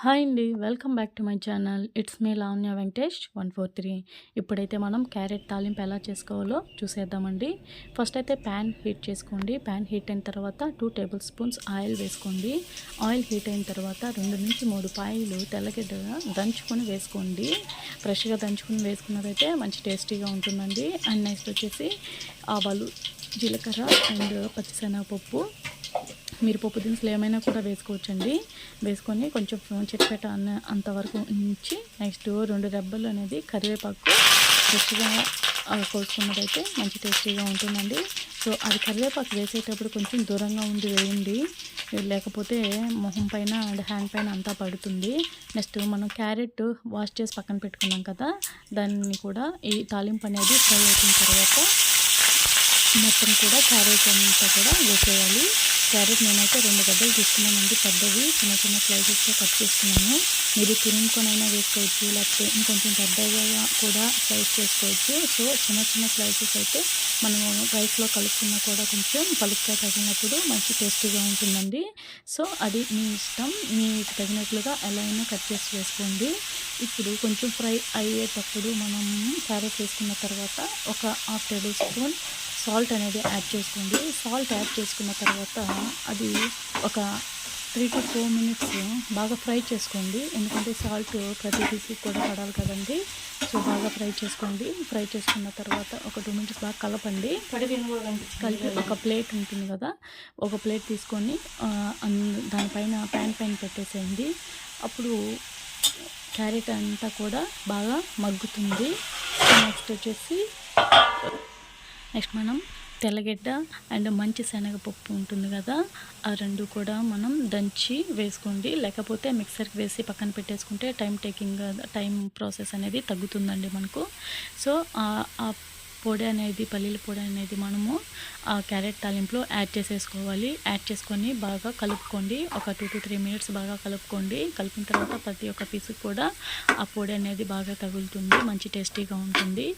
Hi అండి. Welcome back to my channel. It's me Lavanya Venkatesh 143. ఇప్పుడైతే మనం క్యారెట్ తాలింపు ఎలా చేసుకోవాలో చూసేద్దామండి. ఫస్ట్ అయితే ప్యాన్ హీట్ చేసుకోండి. ప్యాన్ హీట్ అయిన తర్వాత 2 టేబుల్ స్పూన్స్ ఆయిల్ వేసుకోండి. ఆయిల్ హీట్ అయిన తర్వాత 2 నుంచి 3 పాయలు తెల్లగడ్డగా దంచుకొని వేసుకోండి. ఫ్రెష్గా దంచుకొని వేసుకున్నదైతే మంచి టేస్టీగా ఉంటుందండి. అండ్ నెక్స్ట్ వచ్చేసి ఆవాలు, జీలకర్ర అండ్ పచ్చిశనగపప్పు, మీరు పప్పు దినుసులు ఏమైనా కూడా వేసుకోవచ్చండి. వేసుకొని కొంచెం చిటపట అంతవరకు ఉంచి నెక్స్ట్ 2 రెబ్బలు అనేది కరివేపాకు ఫ్రెష్గా కోసుకున్నదైతే మంచి టేస్టీగా ఉంటుందండి. సో అది కరివేపాకు వేసేటప్పుడు కొంచెం దూరంగా ఉండి వేయండి, లేకపోతే మొహం పైన అండ్ హ్యాండ్ పైన అంతా పడుతుంది. నెక్స్ట్ మనం క్యారెట్ వాష్ చేసి పక్కన పెట్టుకున్నాం కదా, దాన్ని కూడా ఈ తాలింపు అనేది ఫ్రై అయిన తర్వాత మొత్తం కూడా క్యారెట్ అంతా కూడా వేసేయాలి. క్యారెట్ నేనైతే 2 గడ్డలు తీసుకున్నానండి, పెద్దవి చిన్న చిన్న స్లైసెస్గా కట్ చేసుకున్నాను. మీరు తురుముకొనైనా వేసుకోవచ్చు, లేకపోతే ఇంకొంచెం పెద్దగా కూడా స్లైస్ చేసుకోవచ్చు. సో చిన్న చిన్న స్లైసెస్ అయితే మనము రైస్లో కలుపుకున్నా కూడా కొంచెం పలుగ్గా తగినప్పుడు మంచి టేస్టీగా ఉంటుందండి. సో అది మీ ఇష్టం, మీకు తగినట్లుగా ఎలా అయినా కట్ చేసి వేసుకోండి. ఇప్పుడు కొంచెం ఫ్రై అయ్యేటప్పుడు మనం క్యారెట్ వేసుకున్న తర్వాత ఒక 1/2 టేబుల్ స్పూన్ సాల్ట్ అనేది యాడ్ చేసుకోండి. సాల్ట్ యాడ్ చేసుకున్న తర్వాత అది ఒక 3 to 4 మినిట్స్ బాగా ఫ్రై చేసుకోండి, ఎందుకంటే సాల్ట్ ప్రతి పీస్కి కూడా పడాలి కదండి. సో బాగా ఫ్రై చేసుకోండి. ఫ్రై చేసుకున్న తర్వాత ఒక 2 మినిట్స్ బాగా కలపండి. కలిపి ఒక ప్లేట్ ఉంటుంది కదా, ఒక ప్లేట్ తీసుకొని దానిపైన ప్యాన్ పైన పెట్టేసేయండి. అప్పుడు క్యారెట్ అంతా కూడా బాగా మగ్గుతుంది. నెక్స్ట్ మనం తెల్లగడ్డ అండ్ మంచి శనగపప్పు ఉంటుంది కదా, ఆ 2 కూడా మనం దంచి వేసుకోండి. లేకపోతే మిక్సర్కి వేసి పక్కన పెట్టేసుకుంటే టైం ప్రాసెస్ అనేది తగ్గుతుందండి మనకు. సో ఆ పొడి అనేది, పల్లీల పొడి అనేది మనము ఆ క్యారెట్ తాలింపులో యాడ్ చేసేసుకోవాలి. యాడ్ చేసుకొని బాగా కలుపుకోండి. ఒక 2 to 3 మినిట్స్ బాగా కలుపుకోండి. కలిపిన తర్వాత ప్రతి ఒక్క పీసు కూడా ఆ పొడి అనేది బాగా తగులుతుంది, మంచి టేస్టీగా ఉంటుంది.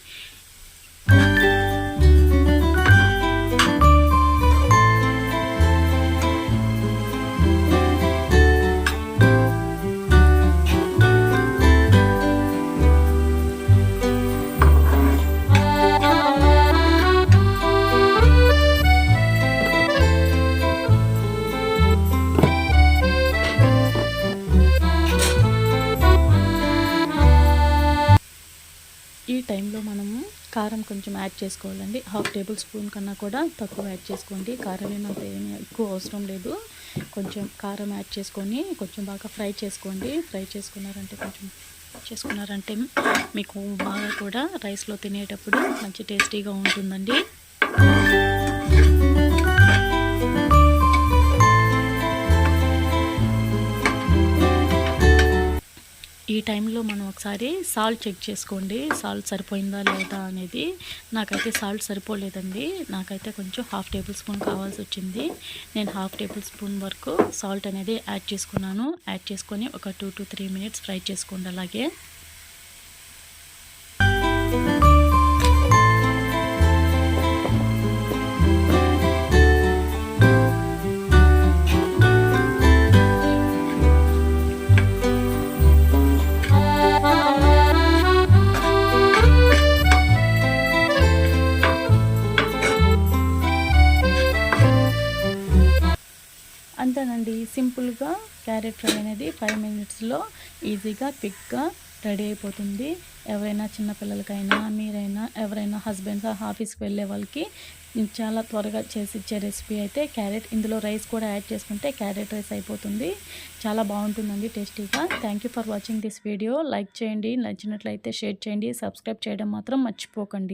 ఈ టైంలో మనము కారం కొంచెం యాడ్ చేసుకోవాలండి. 1/2 టేబుల్ స్పూన్ కన్నా కూడా తక్కువ యాడ్ చేసుకోండి. కారం ఏమంత ఎక్కువ అవసరం లేదు. కొంచెం కారం యాడ్ చేసుకొని కొంచెం బాగా ఫ్రై చేసుకోండి. ఫ్రై చేసుకున్నారంటే మీకు బాగా కూడా రైస్లో తినేటప్పుడు మంచి టేస్టీగా ఉంటుందండి. ఈ టైంలో మనం ఒకసారి సాల్ట్ చెక్ చేసుకోండి, సాల్ట్ సరిపోయిందా లేదా అనేది. నాకైతే సాల్ట్ సరిపోలేదండి, నాకైతే కొంచెం 1/2 టేబుల్ స్పూన్ కావాల్సి వచ్చింది. నేను 1/2 టేబుల్ స్పూన్ వరకు సాల్ట్ అనేది యాడ్ చేసుకున్నాను. యాడ్ చేసుకొని ఒక 2 to 3 మినిట్స్ ఫ్రై చేసుకోండి. అలాగే అంతేనండి, సింపుల్గా క్యారెట్ ఫ్రై అనేది 5 మినిట్స్లో ఈజీగా క్విక్గా రెడీ అయిపోతుంది. ఎవరైనా చిన్నపిల్లలకైనా, మీరైనా, ఎవరైనా హస్బెండ్స్ ఆఫీస్కి వెళ్ళే వాళ్ళకి చాలా త్వరగా చేసి ఇచ్చే రెసిపీ అయితే క్యారెట్. ఇందులో రైస్ కూడా యాడ్ చేసుకుంటే క్యారెట్ రైస్ అయిపోతుంది. చాలా బాగుంటుందండి టేస్టీగా. Thank you for watching this video. Like చేయండి, నచ్చినట్లయితే షేర్ చేయండి, సబ్స్క్రైబ్ చేయడం మాత్రం మర్చిపోకండి.